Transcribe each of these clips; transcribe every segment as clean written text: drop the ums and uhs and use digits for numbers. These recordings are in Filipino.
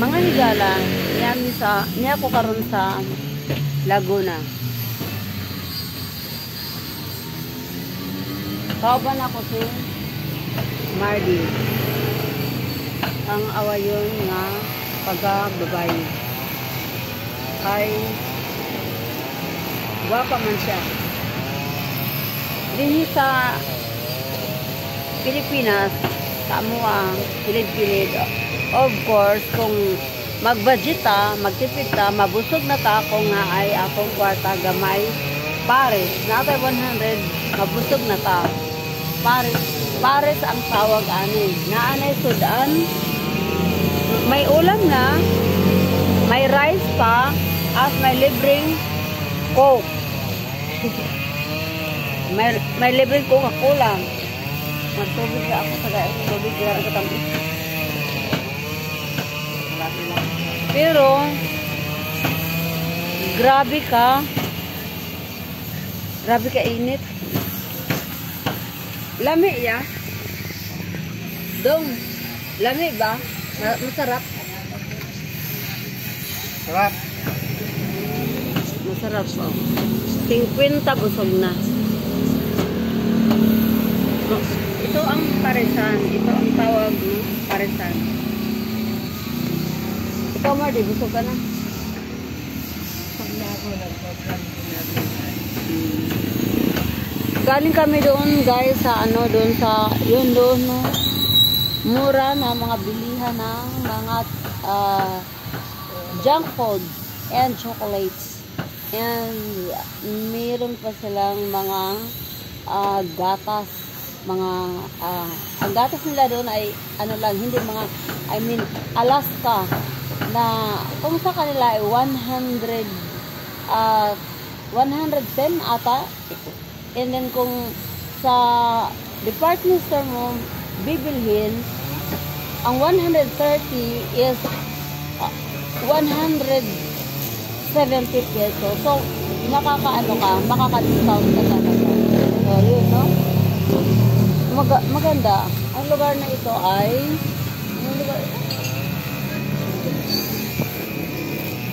Mga higala, niya ko karon sa Laguna. Kauban ako si Mardi. Ang awayon nga pagka-babae. Ay guwapa man siya. Din sa Pilipinas, sa amuang pilid-pilid. Of course, kung mag-budget ta, magtipid ta, mabusog na ta kung nga ay akong kwarta gamay. Pares, natay 100, mabusog na ta. Pares ang tawag ani. Naanay sudan, may ulam na, may rice pa, at may libreng coke. may libreng Coca-Cola. Magtubig na ako sa gaya. Tubig na ang katamis. Pero, grabe ka init. Lami ya. Dong, lami ba? Masarap. Sarap. Masarap po. 50 busog na. Ito ang paresan. Ito ang tawag no? Paresan. Ikaw Mardi, busog ka na? Galing kami doon guys sa ano doon sa yun doon no. Mura na mga bilihan ng mga junk food and chocolates. And meron pa silang mga gatas, mga ang gatas nila doon ay ano lang, hindi mga Alaska na kung sa kanila ay 110 ata. And then kung sa department store mo bibilhin, ang 130 is 170 pesos. So, makaka-discount ka talaga. So, yun, no? Maganda. Ang lugar na ito ay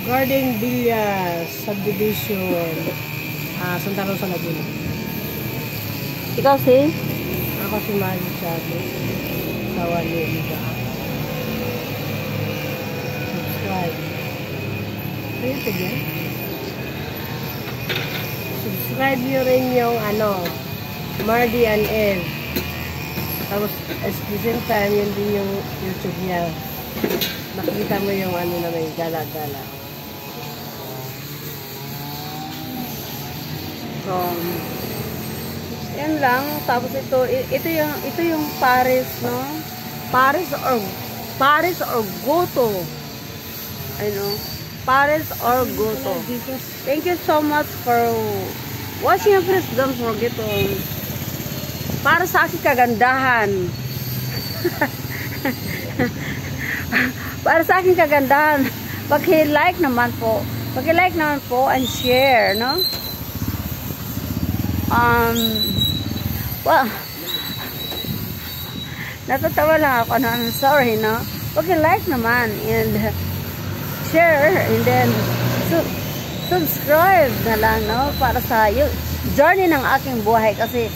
Garden Villas Subdivision. Santa Rosa, Laguna. ikaw si? Ako si Mali Chato. Tawa ni Liga. Subscribe. Ayun ito yan. Subscribe nyo rin yung Mardi and Eve. Tapos at the same time, yun din yung YouTube niya. Makikita mo yung na may gala-gala. So, yan lang. Tapos ito yung Paris, no? Paris or Goto. Paris or Goto. Thank you so much for watching. Please don't forget to para sa aking kagandahan. Para sa aking kagandahan. Paki-like naman po and share, no? Well, natatawa lang ako, no? I'm sorry, no? Paki-like naman and share and then subscribe na lang, no? Para sa journey ng aking buhay kasi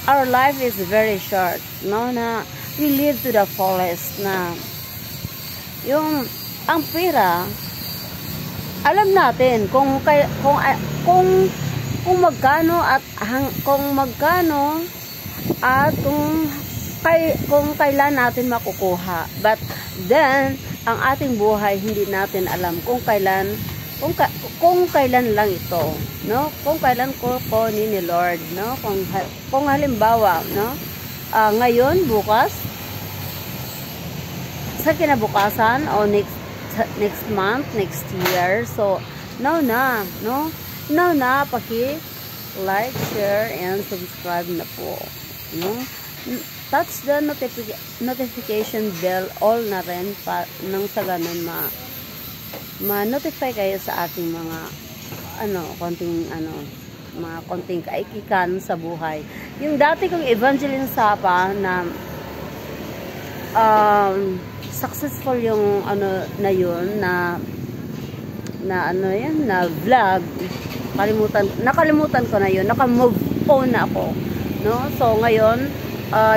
our life is very short, no? Na we live to the fullest na ang pera, alam natin kung magkano at kung kailan natin makukuha. But then ang ating buhay hindi natin alam kung kailan lang ito, no? Kung kailan ko ni Lord, no? Kung halimbawa, no? Ngayon, bukas, sa kinabukasan o next month, next year. So now na, no? Now na, like, share, and subscribe na po, no? Touch the notification bell all na rin nang sa ganun ma-notify kayo sa ating mga konting kaikikan sa buhay. Yung dati kong Evangeline Sapa na successful yung ano na yun na ano yan na vlog. Nakalimutan ko na yun, naka-move on na ako, no? So ngayon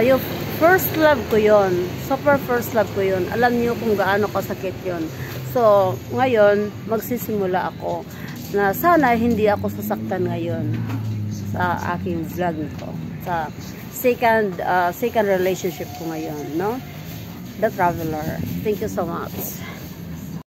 yung first love ko yun, super first love ko yun, alam niyo kung gaano kasakit yun. So ngayon magsisimula ako na sana hindi ako sasaktan ngayon sa aking vlog ko, sa second relationship ko ngayon, no? The Traveler. Thank you so much.